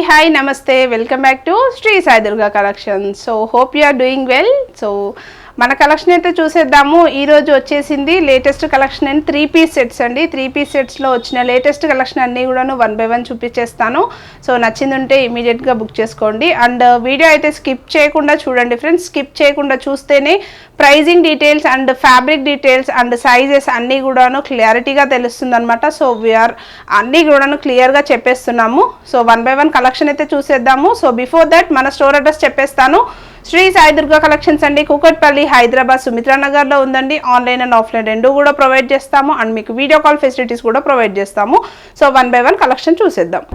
Hi, Namaste. Welcome back to Sri Sai Durga Collection. So, hope you are doing well. So, మన collection అయితే చూసేద్దాము. ఈ రోజు వచ్చేసింది latest collection and 3 piece sets అండి. 3 piece సెట్స్లో వచ్చిన లేటెస్ట్ కలెక్షన్ అన్నీ కూడాను 1 by 1 చూపించేస్తాను. సో నచ్చింది ఉంటే ఇమీడియట్గా బుక్ చేసుకోండి. అండ్ వీడియో అయితే స్కిప్ చేయకుండా చూడండి ఫ్రెండ్స్. స్కిప్ చేయకుండా చూస్తేనే pricing details and fabric details and sizes అన్నీ కూడాను క్లారిటీగా తెలుస్తుంది అనమాట. సో వీఆర్ అన్నీ కూడాను క్లియర్గా చెప్పేస్తున్నాము. సో 1 by 1 కలెక్షన్ అయితే చూసేద్దాము. సో బిఫోర్ దట్ మన స్టోర్ అడ్రస్ చెప్పేస్తాను. శ్రీ సాయి దుర్గా కలెక్షన్స్ అండి, కూకట్పల్లి, హైదరాబాద్, సుమిత్రా నగర్లో ఉందండి. ఆన్లైన్ అండ్ ఆఫ్లైన్ రెండు కూడా ప్రొవైడ్ చేస్తాము. అండ్ మీకు వీడియో కాల్ ఫెసిలిటీస్ కూడా ప్రొవైడ్ చేస్తాము. సో 1 by 1 కలెక్షన్ చూసేద్దాం.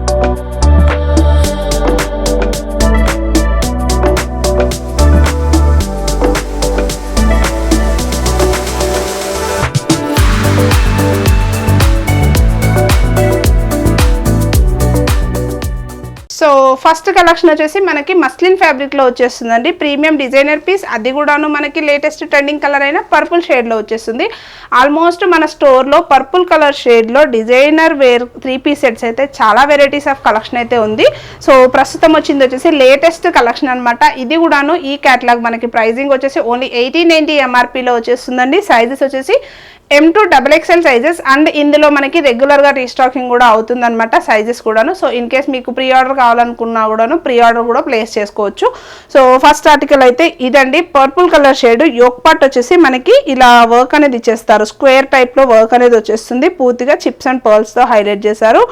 సో ఫస్ట్ కలెక్షన్ వచ్చేసి మనకి మస్లిన్ ఫ్యాబ్రిక్లో వచ్చేస్తుందండి. ప్రీమియం డిజైనర్ పీస్, అది కూడాను మనకి లేటెస్ట్ ట్రెండింగ్ కలర్ అయిన పర్పుల్ షేడ్లో వచ్చేస్తుంది. ఆల్మోస్ట్ మన స్టోర్లో పర్పుల్ కలర్ షేడ్లో డిజైనర్ వేర్ 3 పీస్ సెట్స్ అయితే చాలా వెరైటీస్ ఆఫ్ కలెక్షన్ అయితే ఉంది. సో ప్రస్తుతం వచ్చింది వచ్చేసి లేటెస్ట్ కలెక్షన్ అనమాట. ఇది కూడాను ఈ క్యాటలాగ్ మనకి ప్రైజింగ్ వచ్చేసి ఓన్లీ 1890 MRPలో వచ్చేస్తుందండి. సైజెస్ వచ్చేసి M to XXL sizes and ఇందులో మనకి రెగ్యులర్గా రీస్టాకింగ్ కూడా అవుతుందన్నమాట సైజెస్ కూడాను. సో ఇన్ కేస్ మీకు ప్రీ ఆర్డర్ కావాలనుకున్నా కూడాను ప్రీ ఆర్డర్ కూడా ప్లేస్ చేసుకోవచ్చు. సో ఫస్ట్ ఆర్టికల్ అయితే ఇదండి, purple colour shade. Yoke part వచ్చేసి మనకి ఇలా వర్క్ అనేది ఇచ్చేస్తారు, స్క్వేర్ టైప్లో వర్క్ అనేది వచ్చేస్తుంది. పూర్తిగా చిప్స్ అండ్ పర్ల్స్తో హైలైట్ చేశారు.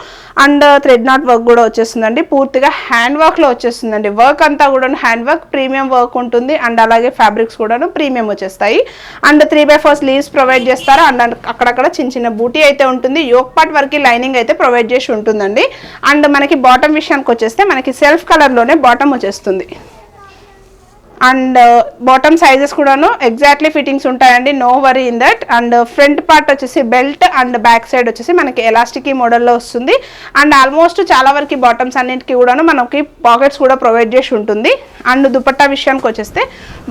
అండ్ థ్రెడ్ నాట్ వర్క్ కూడా వచ్చేస్తుందండి. పూర్తిగా హ్యాండ్ వర్క్లో వచ్చేస్తుందండి. వర్క్ అంతా కూడా హ్యాండ్ వర్క్, ప్రీమియం వర్క్ ఉంటుంది. అండ్ అలాగే ఫ్యాబ్రిక్స్ కూడాను ప్రీమియం వచ్చేస్తాయి. అండ్ 3/4 స్లీవ్స్ ప్రొవైడ్ చేస్తారు. అండ్ అక్కడక్కడ చిన్న చిన్న బూటీ అయితే ఉంటుంది. యోక్ పార్ట్ వరకు లైనింగ్ అయితే ప్రొవైడ్ చేసి ఉంటుందండి. అండ్ మనకి బాటమ్ విషయానికి వచ్చేస్తే మనకి సెల్ఫ్ కలర్లోనే బాటమ్ వచ్చేస్తుంది. అండ్ బాటమ్ సైజెస్ కూడాను ఎగ్జాక్ట్లీ ఫిట్టింగ్స్ ఉంటాయండి, no worry in that. And front part వచ్చేసి బెల్ట్ అండ్ బ్యాక్ సైడ్ వచ్చేసి మనకి ఎలాస్టిక్ మోడల్లో వస్తుంది. అండ్ ఆల్మోస్ట్ చాలా వరకు బాటమ్స్ అన్నింటికి కూడాను మనకి పాకెట్స్ కూడా ప్రొవైడ్ చేసి ఉంటుంది. అండ్ దుపట్టా విషయానికి వచ్చేస్తే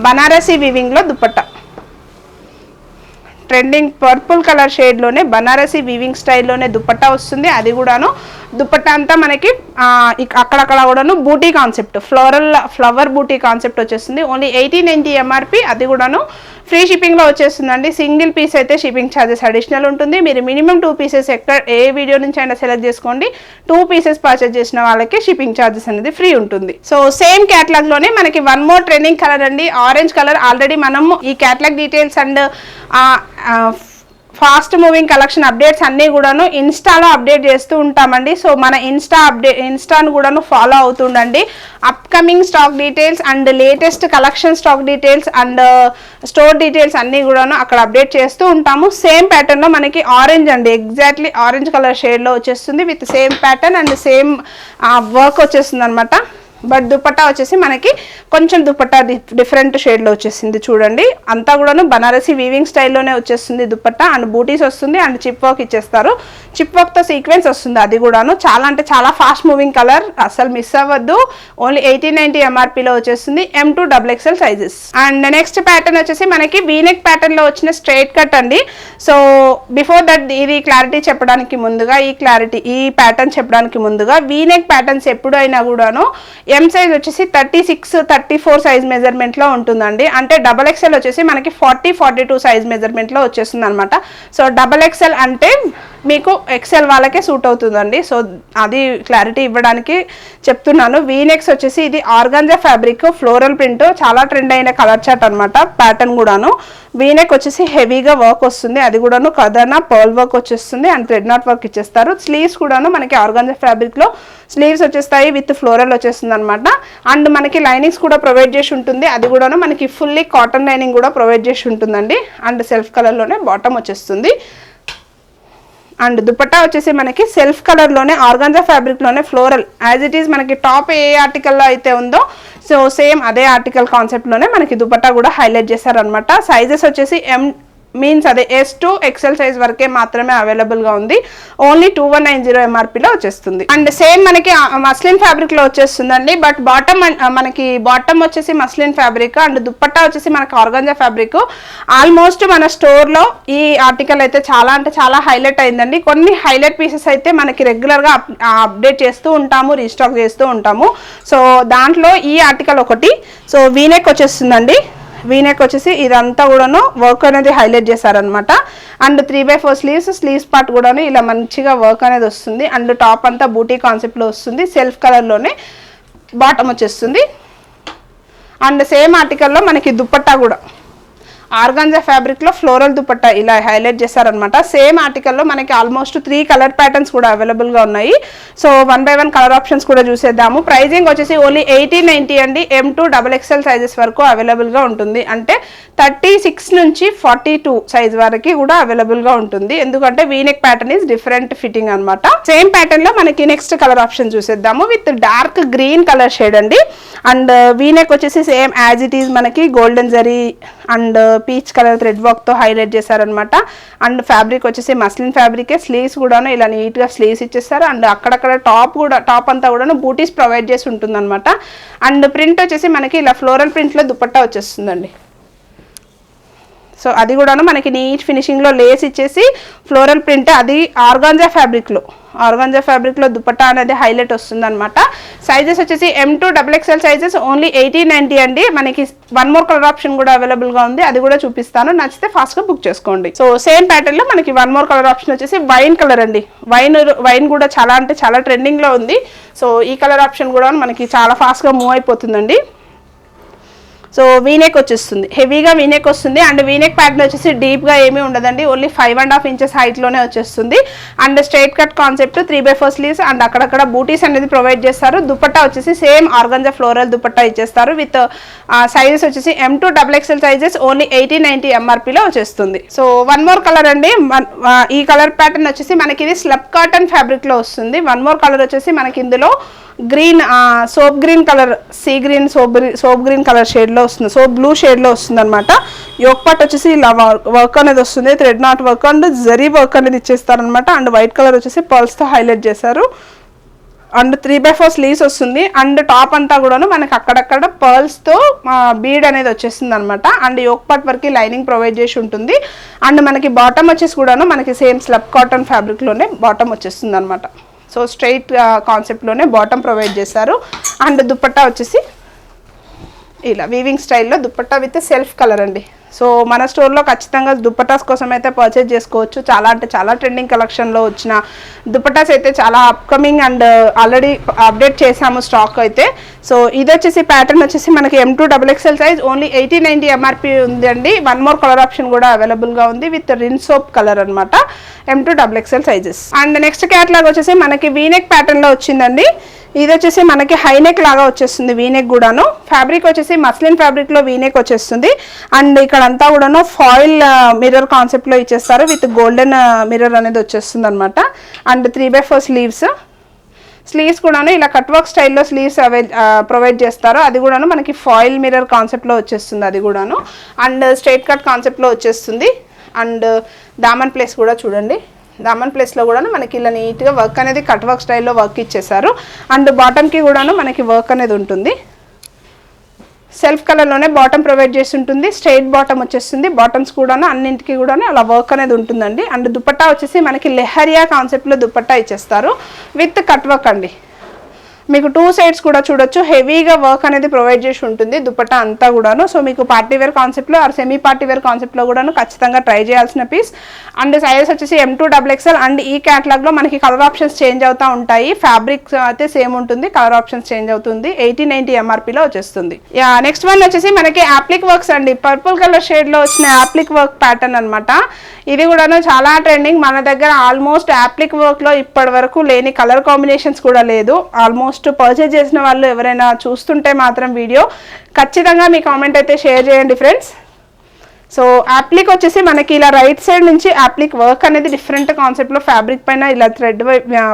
బనారసీ వీవింగ్లో దుపట్టా, ట్రెండింగ్ పర్పుల్ కలర్ షేడ్లోనే బనారసీ వీవింగ్ స్టైల్లోనే దుపట్టా వస్తుంది. అది కూడాను దుపట్టా అంతా మనకి అక్కడక్కడ కూడాను booti concept, flower booti concept వచ్చేస్తుంది. Only 1890 MRP. అది కూడాను ఫ్రీ షిప్పింగ్లో వచ్చేస్తుందండి. సింగిల్ పీస్ అయితే షిప్పింగ్ ఛార్జెస్ అడిషనల్ ఉంటుంది. మీరు మినిమం 2 పీసెస్ ఏ వీడియో నుంచి అయినా సెలెక్ట్ చేసుకోండి. 2 పీసెస్ పర్చేజ్ చేసిన వాళ్ళకి షిప్పింగ్ ఛార్జెస్ అనేది ఫ్రీ ఉంటుంది. సో సేమ్ క్యాటలాగ్లోనే మనకి వన్ మోర్ ట్రెండింగ్ కలర్ అండి, ఆరెంజ్ కలర్. ఆల్రెడీ మనం ఈ catalogue details and fast moving collection updates అన్నీ కూడాను ఇన్స్టాలో అప్డేట్ చేస్తూ ఉంటామండి. సో మన ఇన్స్టాను కూడాను ఫాలో అవుతుండండి. Upcoming stock details and latest collection stock details and store details అన్నీ కూడాను అక్కడ అప్డేట్ చేస్తూ ఉంటాము. సేమ్ ప్యాటర్న్లో మనకి ఆరెంజ్ అండి, ఎగ్జాక్ట్లీ ఆరెంజ్ కలర్ షేడ్లో వచ్చేస్తుంది. With same pattern and same work వచ్చేస్తుంది అనమాట. బట్ దుపట్టా వచ్చేసి మనకి కొంచెం దుపట్టా డిఫరెంట్ షేడ్లో వచ్చేసింది చూడండి. అంతా కూడాను బనారసీ వీవింగ్ స్టైల్లోనే వచ్చేస్తుంది దుపట్టా. అండ్ బూటీస్ వస్తుంది అండ్ చిప్ వర్క్ ఇచ్చేస్తారు. చిప్ వర్క్తో సీక్వెన్స్ వస్తుంది. అది కూడాను చాలా అంటే చాలా ఫాస్ట్ మూవింగ్ కలర్, అసలు మిస్ అవ్వద్దు. ఓన్లీ 1890 MRPలో వచ్చేస్తుంది. M to XXL sizes. And next pattern వచ్చేసి మనకి వీనెక్ ప్యాటర్న్లో వచ్చిన స్ట్రైట్ కట్ అండి. సో బిఫోర్ దట్ ఇది క్లారిటీ చెప్పడానికి ముందుగా ఈ ప్యాటర్న్ చెప్పడానికి ముందుగా వీనెక్ ప్యాటర్న్స్ ఎప్పుడైనా కూడాను M సైజ్ వచ్చేసి 36, 34 సైజ్ మెజర్మెంట్లో ఉంటుందండి. అంటే XXL వచ్చేసి మనకి 40, 42 సైజ్ మెజర్మెంట్లో వచ్చేస్తుంది అనమాట. సో XXL అంటే మీకు XL వాళ్ళకే సూట్ అవుతుందండి. సో అది క్లారిటీ ఇవ్వడానికి చెప్తున్నాను. వీనెక్స్ వచ్చేసి ఇది ఆర్గాంజా ఫ్యాబ్రిక్, ఫ్లోరల్ ప్రింట్, చాలా ట్రెండ్ అయిన కలర్ చార్ట్ అనమాట. ప్యాటర్న్ కూడాను వీనెక్ వచ్చేసి హెవీగా వర్క్ వస్తుంది. అది కూడాను కదనా పర్ల్ వర్క్ వచ్చేస్తుంది అండ్ థ్రెడ్ నాట్ వర్క్ ఇచ్చేస్తారు. స్లీవ్స్ కూడాను మనకి ఆర్గాంజా ఫ్యాబ్రిక్లో స్లీవ్స్ వచ్చేస్తాయి, విత్ ఫ్లోరల్ వచ్చేస్తుంది అనమాట. అండ్ మనకి లైనింగ్స్ కూడా ప్రొవైడ్ చేసి ఉంటుంది. అది కూడాను మనకి ఫుల్లీ కాటన్ లైనింగ్ కూడా ప్రొవైడ్ చేసి ఉంటుందండి. అండ్ సెల్ఫ్ కలర్లోనే బాటమ్ వచ్చేస్తుంది. అండ్ దుపట్టా వచ్చేసి మనకి సెల్ఫ్ కలర్లోనే ఆర్గాంజా ఫ్యాబ్రిక్లోనే ఫ్లోరల్ యాజ్ ఇట్ ఈస్ మనకి టాప్ ఏ ఆర్టికల్లో అయితే ఉందో సేమ్ అదే ఆర్టికల్ కాన్సెప్ట్లోనే మనకి దుపట్టా కూడా హైలైట్ చేశారనమాట. సైజెస్ వచ్చేసి మీన్స్ అదే ఎస్ టు ఎక్సెల్ సైజ్ వరకే మాత్రమే అవైలబుల్గా ఉంది. ఓన్లీ 2190 ఎంఆర్పీలో వచ్చేస్తుంది. అండ్ సేమ్ మనకి మస్లిన్ ఫ్యాబ్రిక్లో వచ్చేస్తుందండి. బట్ మనకి బాటమ్ వచ్చేసి మస్లిన్ ఫ్యాబ్రిక్ అండ్ దుప్పట్టా వచ్చేసి మనకి ఆర్గాంజా ఫ్యాబ్రిక్. ఆల్మోస్ట్ మన స్టోర్లో ఈ ఆర్టికల్ అయితే చాలా అంటే చాలా హైలైట్ అయిందండి. కొన్ని హైలైట్ పీసెస్ అయితే మనకి రెగ్యులర్గా అప్డేట్ చేస్తూ ఉంటాము, రీస్టాక్ చేస్తూ ఉంటాము. సో దాంట్లో ఈ ఆర్టికల్ ఒకటి. సో వీనెక్ వచ్చేస్తుందండి. వీనెక్ వచ్చేసి ఇదంతా కూడాను వర్క్ అనేది హైలైట్ చేశారనమాట. అండ్ 3/4 స్లీవ్స్ పార్ట్ కూడాను ఇలా మంచిగా వర్క్ అనేది వస్తుంది. అండ్ టాప్ అంతా బూటీ కాన్సెప్ట్లో వస్తుంది. సెల్ఫ్ కలర్లోనే బాటమ్ వచ్చేస్తుంది. అండ్ సేమ్ ఆర్టికల్లో మనకి దుప్పట్టా కూడా ఆర్గాంజా ఫ్యాబ్రిక్లో ఫ్లోరల్ దుపట్టా ఇలా హైలైట్ చేశారనమాట. సేమ్ ఆర్టికల్లో మనకి ఆల్మోస్ట్ 3 కలర్ ప్యాటర్న్స్ కూడా అవైలబుల్గా ఉన్నాయి. సో 1 by 1 కలర్ ఆప్షన్స్ కూడా చూసేద్దాము. ప్రైజింగ్ వచ్చేసి ఓన్లీ 1890 అండి. M2 XXL సైజెస్ వరకు అవైలబుల్గా ఉంటుంది. అంటే 36 నుంచి 42 సైజ్ వరకు కూడా అవైలబుల్గా ఉంటుంది. ఎందుకంటే V-neck pattern is different fitting అనమాట. సేమ్ ప్యాటర్న్లో మనకి నెక్స్ట్ కలర్ ఆప్షన్ చూసేద్దాము. With dark green colour shade అండి. అండ్ వీనెక్ వచ్చేసి సేమ్ యాజ్ ఇట్ ఈజ్ మనకి golden zari and peach colour thread work తో హైలైట్ చేశారనమాట. అండ్ ఫ్యాబ్రిక్ వచ్చేసి మస్లిన్ ఫ్యాబ్రికే. స్లీవ్స్ కూడాను ఇలా నీట్ గా స్లీవ్స్ ఇచ్చేస్తారు. అండ్ అక్కడక్కడ టాప్ అంతా కూడా బూటీస్ ప్రొవైడ్ చేసి ఉంటుంది అనమాట. అండ్ ప్రింట్ వచ్చేసి మనకి ఇలా ఫ్లోరల్ ప్రింట్ లో దుపట్టా వచ్చేస్తుందండి. సో అది కూడాను మనకి నీట్ ఫినిషింగ్లో లేస్ ఇచ్చేసి ఫ్లోరల్ ప్రింట్, అది ఆర్గాంజా ఫ్యాబ్రిక్లో దుపట్టా అనేది హైలైట్ వస్తుంది అనమాట. సైజెస్ వచ్చేసి M2 XXL సైజెస్ ఓన్లీ 1890 అండి. మనకి 1 more కలర్ ఆప్షన్ కూడా అవైలబుల్గా ఉంది. అది కూడా చూపిస్తాను, నచ్చితే ఫాస్ట్గా బుక్ చేసుకోండి. సో సేమ్ ప్యాటర్న్లో మనకి 1 more కలర్ ఆప్షన్ వచ్చేసి వైన్ కలర్ అండి. వైన్ కూడా చాలా అంటే చాలా ట్రెండింగ్లో ఉంది. సో ఈ కలర్ ఆప్షన్ కూడా మనకి చాలా ఫాస్ట్గా మూవ్ అయిపోతుందండి. సో వీనెక్ వచ్చేస్తుంది, హెవీగా వీనెక్ వస్తుంది. అండ్ వీనెక్ ప్యాటర్న్ వచ్చేసి డీప్గా ఏమీ ఉండదండి. ఓన్లీ 5.5 inches హైట్లోనే వచ్చేస్తుంది. And straight cut concept 3/4 sleeves and అక్కడక్కడ బూటీస్ అనేది ప్రొవైడ్ చేస్తారు. దుపట్టా వచ్చేసి సేమ్ ఆర్గాంజా ఫ్లోరల్ దుపట్టా ఇచ్చేస్తారు. విత్ సైజెస్ వచ్చేసి M2 XXL సైజెస్ ఓన్లీ 1890 ఎంఆర్పీలో వచ్చేస్తుంది. సో 1 more కలర్ అండి. ఈ కలర్ ప్యాటర్న్ వచ్చేసి మనకి ఇది స్లబ్ కాటన్ ఫ్యాబ్రిక్లో వస్తుంది. 1 more కలర్ వచ్చేసి మనకి ఇందులో green soap green colour, sea green soap green colour షేడ్లో వస్తుంది, సోప్ బ్లూ షేడ్లో వస్తుంది అనమాట. యోక్ పార్ట్ వచ్చేసి ఇలా వర్క్ అనేది వస్తుంది, thread knot work and zari work అనేది ఇచ్చేస్తారనమాట. అండ్ వైట్ కలర్ వచ్చేసి పర్ల్స్తో హైలైట్ చేశారు. అండ్ 3/4 స్లీవ్స్ వస్తుంది. అండ్ టాప్ అంతా కూడాను మనకి అక్కడక్కడ పర్ల్స్తో బీడ్ అనేది వచ్చేస్తుంది అనమాట. అండ్ యోక్ పార్ట్ వరకు లైనింగ్ ప్రొవైడ్ చేసి ఉంటుంది. అండ్ మనకి బాటమ్ వచ్చేసి కూడాను మనకి సేమ్ స్లబ్ కాటన్ ఫ్యాబ్రిక్లోనే బాటమ్ వచ్చేస్తుంది అనమాట. సో స్ట్రైట్ కాన్సెప్ట్లోనే బాటమ్ ప్రొవైడ్ చేశారు. అండ్ దుపట్టా వచ్చేసి ఇలా వీవింగ్ స్టైల్లో దుపట్టా విత్ సెల్ఫ్ కలర్ అండి. సో మన స్టోర్లో ఖచ్చితంగా దుపట్టాస్ కోసం అయితే పర్చేజ్ చేసుకోవచ్చు. చాలా అంటే చాలా ట్రెండింగ్ కలెక్షన్లో వచ్చిన దుపట్టాస్ అయితే చాలా అప్కమింగ్ అండ్ ఆల్రెడీ అప్డేట్ చేసాము స్టాక్ అయితే. సో ఇది వచ్చేసి ప్యాటర్న్ వచ్చేసి మనకి M2 XXL size only 1890 MRP ఉందండి. 1 more కలర్ ఆప్షన్ కూడా అవైలబుల్గా ఉంది విత్ రిన్ సోప్ కలర్ అనమాట. M2 XXL sizes. And next catalogue వచ్చేసి మనకి వీనెక్ ప్యాటర్న్లో వచ్చిందండి. ఇది వచ్చేసి మనకి హైనెక్ లాగా వచ్చేస్తుంది వీనెక్ కూడాను. ఫ్యాబ్రిక్ వచ్చేసి మస్లిన్ ఫ్యాబ్రిక్లో వీనెక్ వచ్చేస్తుంది. అండ్ ఇక్కడ అంతా కూడాను ఫాయిల్ మిర్రర్ కాన్సెప్ట్లో ఇచ్చేస్తారు విత్ గోల్డెన్ మిర్రర్ అనేది వచ్చేస్తుంది అనమాట. అండ్ 3/4 స్లీవ్స్ కూడాను ఇలా కట్ వర్క్ స్టైల్లో స్లీవ్స్ ప్రొవైడ్ చేస్తారు. అది కూడాను మనకి ఫాయిల్ మిర్రర్ కాన్సెప్ట్లో వచ్చేస్తుంది అది కూడాను. అండ్ స్ట్రైట్ కట్ కాన్సెప్ట్లో వచ్చేస్తుంది. అండ్ దామన్ ప్లేస్ కూడా చూడండి, దామన్ ప్లేస్లో కూడా మనకి ఇలా నీట్గా వర్క్ అనేది కట్ వర్క్ స్టైల్లో వర్క్ ఇచ్చేసారు. అండ్ బాటమ్కి కూడాను మనకి వర్క్ అనేది ఉంటుంది. సెల్ఫ్ కలర్లోనే బాటమ్ ప్రొవైడ్ చేసి ఉంటుంది. స్ట్రైట్ బాటమ్ వచ్చేస్తుంది. బాటమ్స్ కూడాను అన్నింటికి కూడాను అలా వర్క్ అనేది ఉంటుందండి. అండ్ దుపట్టా వచ్చేసి మనకి లెహరియా కాన్సెప్ట్లో దుపట్టా ఇచ్చేస్తారు విత్ కట్ వర్క్ అండి. మీకు 2 sides కూడా చూడొచ్చు, హెవీగా వర్క్ అనేది ప్రొవైడ్ చేసి ఉంటుంది దుపట్టా అంతా కూడాను. సో మీకు పార్టీ వేర్ కాన్సెప్ట్లో ఆర్ సెమీ పార్టీ వేర్ కాన్సెప్ట్లో కూడాను ఖచ్చితంగా ట్రై చేయాల్సిన పీస్. అండ్ సైజెస్ వచ్చేసి M2 XXL. అండ్ ఈ క్యాటలాగ్లో మనకి కలర్ ఆప్షన్స్ చేంజ్ అవుతూ ఉంటాయి. ఫ్యాబ్రిక్ అయితే సేమ్ ఉంటుంది, కలర్ ఆప్షన్స్ చేంజ్ అవుతుంది. 1890 ఎంఆర్పీలో వచ్చేస్తుంది. నెక్స్ట్ వన్ వచ్చేసి మనకి యాప్లిక్ వర్క్స్ అండి. పర్పుల్ కలర్ షేడ్లో వచ్చిన యాప్లిక్ వర్క్ ప్యాటర్న్ అనమాట. ఇది కూడాను చాలా ట్రెండింగ్. మన దగ్గర ఆల్మోస్ట్ యాప్లిక్ వర్క్లో ఇప్పటి వరకు లేని కలర్ కాంబినేషన్స్ కూడా లేదు. ఆల్మోస్ట్ పర్చేజ్ చేసిన వాళ్ళు ఎవరైనా చూస్తుంటే మాత్రం వీడియో ఖచ్చితంగా మీ కామెంట్ అయితే షేర్ చేయండి ఫ్రెండ్స్. సో యాప్లిక్ వచ్చేసి మనకి ఇలా రైట్ సైడ్ నుంచి యాప్లిక్ వర్క్ అనేది డిఫరెంట్ కాన్సెప్ట్లో ఫ్యాబ్రిక్ పైన ఇలా థ్రెడ్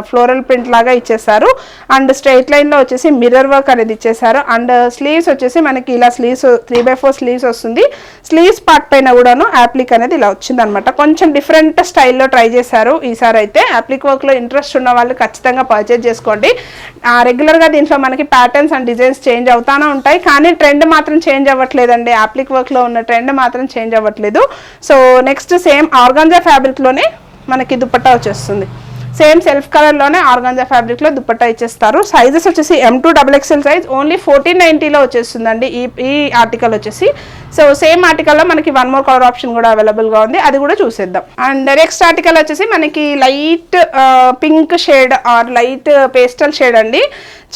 ఫ్లోరల్ ప్రింట్ లాగా ఇచ్చేసారు. అండ్ స్ట్రైట్ లైన్లో వచ్చేసి మిర్రర్ వర్క్ అనేది ఇచ్చేసారు. అండ్ స్లీవ్స్ వచ్చేసి మనకి ఇలా స్లీవ్స్ 3/4 స్లీవ్స్ వస్తుంది. స్లీవ్స్ పార్ట్ పైన కూడాను యాప్లిక్ అనేది ఇలా వచ్చింది అనమాట. కొంచెం డిఫరెంట్ స్టైల్లో ట్రై చేశారు ఈసారి అయితే. యాప్లిక్ వర్క్లో ఇంట్రెస్ట్ ఉన్న వాళ్ళు ఖచ్చితంగా పర్చేజ్ చేసుకోండి. రెగ్యులర్గా దీంట్లో మనకి ప్యాటర్న్స్ అండ్ డిజైన్స్ చేంజ్ అవుతానే ఉంటాయి, కానీ ట్రెండ్ మాత్రం చేంజ్ అవ్వట్లేదండి. యాప్లిక్ వర్క్లో ఉన్న ట్రెండ్ మాత్రం చేంజ్ అవ్వట్లేదు. So next same organza fabric లోనే మనకి దుపట్టా వచ్చేస్తుంది. సేమ్ సెల్ఫ్ కలర్ లోనే ఆర్గాంజా ఫ్యాబ్రిక్ లో దుపట్టా ఇచ్చేస్తారు. సైజెస్ వచ్చేసి M2 XXL సైజ్ ఓన్లీ 1490లో వచ్చేస్తుందండి ఈ ఆర్టికల్ వచ్చేసి. సో సేమ్ ఆర్టికల్లో మనకి 1 more కలర్ ఆప్షన్ కూడా అవైలబుల్ గా ఉంది, అది కూడా చూసేద్దాం. అండ్ నెక్స్ట్ ఆర్టికల్ వచ్చేసి మనకి light pink shade are light pastel shade అండి.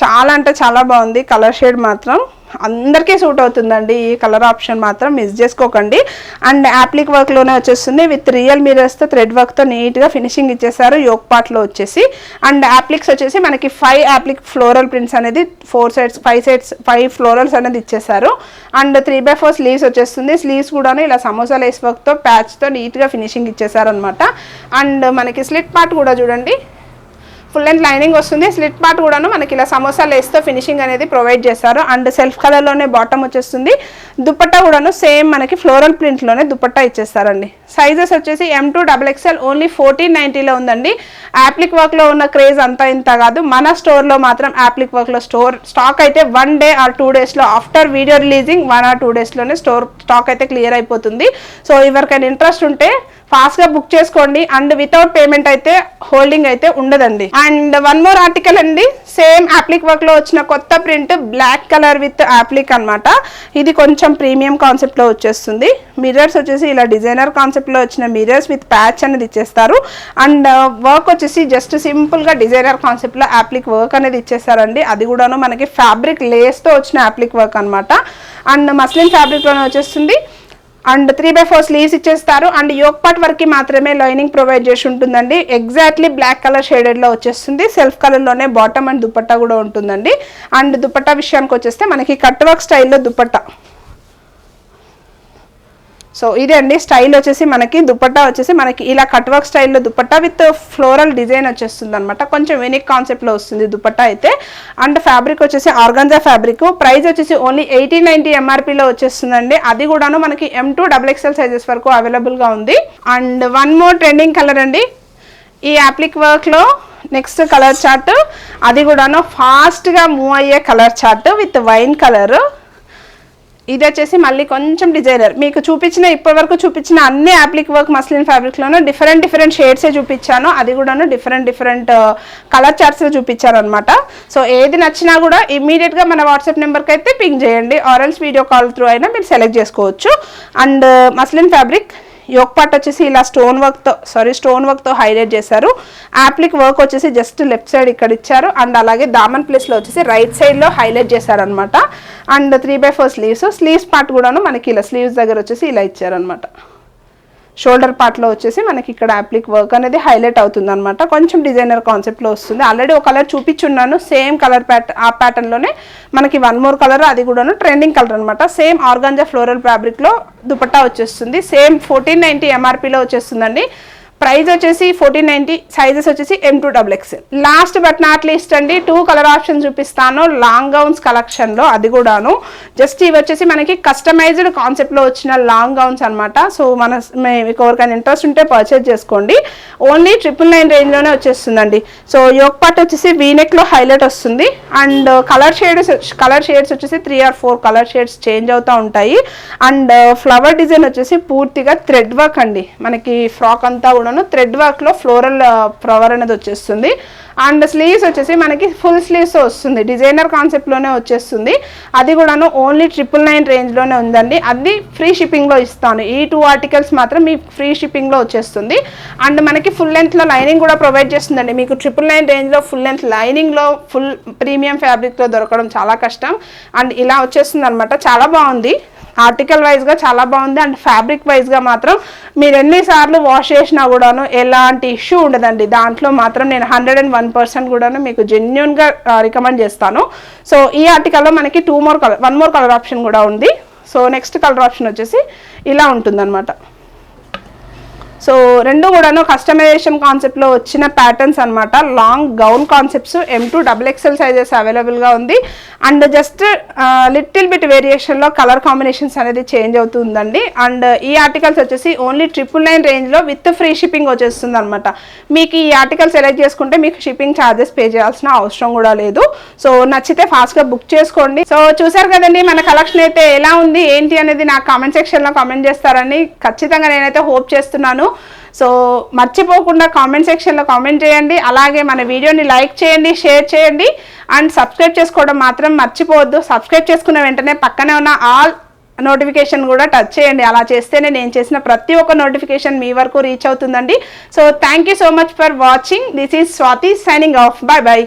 చాలా అంటే చాలా బాగుంది కలర్ షేడ్ మాత్రం. అందరికీ సూట్ అవుతుందండి ఈ కలర్ ఆప్షన్ మాత్రం మిస్ చేసుకోకండి. అండ్ యాప్లిక్ వర్క్లోనే వచ్చేస్తుంది విత్ రియల్ మిరర్స్తో థ్రెడ్ వర్క్తో నీట్గా ఫినిషింగ్ ఇచ్చేసారు యోక్ పార్ట్లో వచ్చేసి. అండ్ యాప్లిక్స్ వచ్చేసి మనకి 5 యాప్లిక్ ఫ్లోరల్ ప్రింట్స్ అనేది 5 ఫ్లోరల్స్ అనేది ఇచ్చేసారు. అండ్ 3/4 స్లీవ్స్ వచ్చేస్తుంది. స్లీవ్స్ కూడా ఇలా సమోసా లేస్ వర్క్తో ప్యాచ్తో నీట్గా ఫినిషింగ్ ఇచ్చేసారు అనమాట. అండ్ మనకి స్లిట్ పార్ట్ కూడా చూడండి ఫుల్ లెంత్ లైనింగ్ వస్తుంది. స్లిట్ పార్ట్ కూడాను మనకి ఇలా సమోసా లేస్తో ఫినిషింగ్ అనేది ప్రొవైడ్ చేశారు. అండ్ సెల్ఫ్ కలర్లోనే బాటమ్ వచ్చేస్తుంది. దుపట్టా కూడాను సేమ్ మనకి ఫ్లోరల్ ప్రింట్లోనే దుపట్టా ఇచ్చేస్తారండి. సైజెస్ వచ్చేసి M2 XXL ఓన్లీ 1490లో ఉందండి. యాప్లిక్ వర్క్లో ఉన్న క్రేజ్ అంతా ఇంత కాదు, మన స్టోర్లో మాత్రం యాప్లిక్ వర్క్లో స్టాక్ అయితే 1 day or 2 daysలో ఆఫ్టర్ వీడియో రిలీజింగ్ 1 or 2 daysలోనే స్టాక్ అయితే క్లియర్ అయిపోతుంది. సో ఎవరికైనా ఇంట్రెస్ట్ ఉంటే ఫాస్ట్గా బుక్ చేసుకోండి. అండ్ వితౌట్ పేమెంట్ అయితే హోల్డింగ్ అయితే ఉండదండి. అండ్ 1 more ఆర్టికల్ అండి. సేమ్ యాప్లిక్ వర్క్లో వచ్చిన కొత్త print black colour with applique అనమాట. ఇది కొంచెం ప్రీమియం కాన్సెప్ట్లో వచ్చేస్తుంది. మిర్రర్స్ వచ్చేసి ఇలా డిజైనర్ కాన్సెప్ట్లో వచ్చిన మిర్రర్స్ విత్ ప్యాచ్ అనేది ఇచ్చేస్తారు. అండ్ వర్క్ వచ్చేసి జస్ట్ సింపుల్గా డిజైనర్ కాన్సెప్ట్లో యాప్లిక్ వర్క్ అనేది ఇచ్చేస్తారండి. అది కూడాను మనకి ఫ్యాబ్రిక్ లేస్తో వచ్చిన యాప్లిక్ వర్క్ అనమాట. అండ్ మస్లిన్ ఫ్యాబ్రిక్లోనే వచ్చేస్తుంది. అండ్ 3/4 స్లీవ్స్ ఇచ్చేస్తారు. అండ్ యోక్ పార్ట్ వరకు మాత్రమే లైనింగ్ ప్రొవైడ్ చేసి ఉంటుందండి. ఎగ్జాక్ట్లీ బ్లాక్ కలర్ షేడెడ్లో వచ్చేస్తుంది. సెల్ఫ్ కలర్లోనే బాటమ్ అండ్ దుపట్టా కూడా ఉంటుందండి. అండ్ దుపట్టా విషయానికి వచ్చేస్తే మనకి కట్ వర్క్ స్టైల్లో దుపట్టా. సో ఇదే అండి స్టైల్ వచ్చేసి మనకి దుపట్టా వచ్చేసి మనకి ఇలా కట్ వర్క్ స్టైల్లో దుపట్టా విత్ ఫ్లోరల్ డిజైన్ వచ్చేస్తుంది అనమాట. కొంచెం యూనిక్ కాన్సెప్ట్లో వస్తుంది దుపట్టా అయితే. అండ్ ఫ్యాబ్రిక్ వచ్చేసి ఆర్గాంజా ఫ్యాబ్రిక్. ప్రైస్ వచ్చేసి ఓన్లీ 1890 MRPలో వచ్చేస్తుందండి. అది కూడాను మనకి M2 XXL సైజెస్ వరకు అవైలబుల్గా ఉంది. అండ్ 1 more ట్రెండింగ్ కలర్ అండి ఈ యాప్లిక్ వర్క్లో. నెక్స్ట్ కలర్ చార్ట్, అది కూడాను ఫాస్ట్గా మూవ్ అయ్యే colour chart with wine colour. ఇది వచ్చేసి మళ్ళీ కొంచెం డిజైనర్. మీకు చూపించిన ఇప్పటివరకు చూపించిన అన్ని యాప్లిక్ వర్క్ మస్లిన్ ఫ్యాబ్రిక్లోనూ డిఫరెంట్ షేడ్సే చూపించాను. అది కూడాను డిఫరెంట్ కలర్ చార్ట్స్లో చూపించాను అనమాట. సో ఏది నచ్చినా కూడా ఇమీడియట్గా మన వాట్సాప్ నెంబర్కి అయితే పింక్ చేయండి, ఆర్ఎల్స్ వీడియో కాల్ త్రూ అయినా మీరు సెలెక్ట్ చేసుకోవచ్చు. And muslin fabric yoke part వచ్చేసి ఇలా స్టోన్ వర్క్తో హైలైట్ చేశారు. యాప్లిక్ వర్క్ వచ్చేసి జస్ట్ లెఫ్ట్ సైడ్ ఇక్కడ ఇచ్చారు. అండ్ అలాగే దామన్ ప్లేస్లో వచ్చేసి రైట్ సైడ్లో హైలైట్ చేశారనమాట. అండ్ 3/4 స్లీవ్స్ పార్ట్ కూడాను మనకి ఇలా స్లీవ్స్ దగ్గర వచ్చేసి ఇలా ఇచ్చారనమాట. షోల్డర్ పార్ట్లో వచ్చేసి మనకి ఇక్కడ యాప్లిక్ వర్క్ అనేది హైలైట్ అవుతుంది అనమాట. కొంచెం డిజైనర్ కాన్సెప్ట్లో వస్తుంది. ఆల్రెడీ ఒక కలర్ చూపించున్నాను సేమ్ కలర్ ఆ ప్యాటర్న్లోనే మనకి 1 more కలర్, అది కూడాను ట్రెండింగ్ కలర్ అనమాట. సేమ్ ఆర్గాంజా ఫ్లోరల్ ఫ్యాబ్రిక్లో దుపట్టా వచ్చేస్తుంది. సేమ్ 1490 MRPలో వచ్చేస్తుందండి. ప్రైస్ వచ్చేసి 1490. సైజెస్ వచ్చేసి M2 XXL. Last but not least అండి 2 కలర్ ఆప్షన్ చూపిస్తాను లాంగ్ గౌన్స్ కలెక్షన్లో. అది కూడాను జస్ట్ ఇవి వచ్చేసి మనకి కస్టమైజ్డ్ కాన్సెప్ట్లో వచ్చిన లాంగ్ గౌన్స్ అనమాట. సో మీకు ఎవరికైనా ఇంట్రెస్ట్ ఉంటే పర్చేజ్ చేసుకోండి. ఓన్లీ 999 రేంజ్లోనే వచ్చేస్తుందండి. సో యోక్ పార్ట్ వచ్చేసి వీనెక్లో హైలైట్ వస్తుంది. అండ్ కలర్ షేడ్స్ వచ్చేసి 3 or 4 కలర్ షేడ్స్ చేంజ్ అవుతూ ఉంటాయి. అండ్ ఫ్లవర్ డిజైన్ వచ్చేసి పూర్తిగా థ్రెడ్ వర్క్ అండి. మనకి ఫ్రాక్ అంతా కూడా థ్రెడ్ వర్క్లో ఫ్లోరల్ ఫ్లవర్ అనేది వచ్చేస్తుంది. అండ్ స్లీవ్స్ వచ్చేసి మనకి ఫుల్ స్లీవ్స్ వస్తుంది. డిజైనర్ కాన్సెప్ట్లోనే వచ్చేస్తుంది. అది కూడాను ఓన్లీ 999 రేంజ్లోనే ఉందండి. అది ఫ్రీ షిప్పింగ్లో ఇస్తాను. ఈ 2 ఆర్టికల్స్ మాత్రం మీ ఫ్రీ షిప్పింగ్లో వచ్చేస్తుంది. అండ్ మనకి ఫుల్ లెంత్లో లైనింగ్ కూడా ప్రొవైడ్ చేస్తుందండి. మీకు 999 రేంజ్లో ఫుల్ లెంత్ లైనింగ్లో ఫుల్ ప్రీమియం ఫ్యాబ్రిక్లో దొరకడం చాలా కష్టం. అండ్ ఇలా వచ్చేస్తుంది అనమాట. చాలా బాగుంది. ఆర్టికల్ వైజ్గా చాలా బాగుంది. అండ్ ఫ్యాబ్రిక్ వైజ్గా మాత్రం మీరు ఎన్నిసార్లు వాష్ చేసినా కూడాను ఎలాంటి ఇష్యూ ఉండదండి. దాంట్లో మాత్రం నేను 101% కూడాను మీకు జెన్యున్గా రికమెండ్ చేస్తాను. సో ఈ ఆర్టికల్లో మనకి 1 more కలర్ ఆప్షన్ కూడా ఉంది. సో నెక్స్ట్ కలర్ ఆప్షన్ వచ్చేసి ఇలా ఉంటుందన్నమాట. సో రెండు కూడాను కస్టమైజేషన్ కాన్సెప్ట్లో వచ్చిన ప్యాటర్న్స్ అనమాట. Long gown concepts M2 XXL sizes అవైలబుల్గా ఉంది. అండ్ జస్ట్ లిటిల్ బిట్ వేరియేషన్లో కలర్ కాంబినేషన్స్ అనేది చేంజ్ అవుతుందండి. అండ్ ఈ ఆర్టికల్స్ వచ్చేసి ఓన్లీ 999 రేంజ్లో విత్ ఫ్రీ షిప్పింగ్ వచ్చేస్తుంది అనమాట. మీకు ఈ ఆర్టికల్ సెలెక్ట్ చేసుకుంటే మీకు షిప్పింగ్ ఛార్జెస్ పే చేయాల్సిన అవసరం కూడా లేదు. సో నచ్చితే ఫాస్ట్గా బుక్ చేసుకోండి. సో చూసారు కదండి మన కలెక్షన్ అయితే ఎలా ఉంది ఏంటి అనేది నాకు కామెంట్ సెక్షన్లో కామెంట్ చేస్తారని ఖచ్చితంగా నేనైతే హోప్ చేస్తున్నాను. సో మర్చిపోకుండా కామెంట్ సెక్షన్లో కామెంట్ చేయండి. అలాగే మన వీడియోని లైక్ చేయండి, షేర్ చేయండి అండ్ సబ్స్క్రైబ్ చేసుకోవడం మాత్రం మర్చిపోవద్దు. సబ్స్క్రైబ్ చేసుకున్న వెంటనే పక్కనే ఉన్న ఆల్ నోటిఫికేషన్ కూడా టచ్ చేయండి. అలా చేస్తేనే నేను చేసిన ప్రతి ఒక్క నోటిఫికేషన్ మీ వరకు రీచ్ అవుతుందండి. So thank you so much for watching. This is Swathi signing off. Bye bye.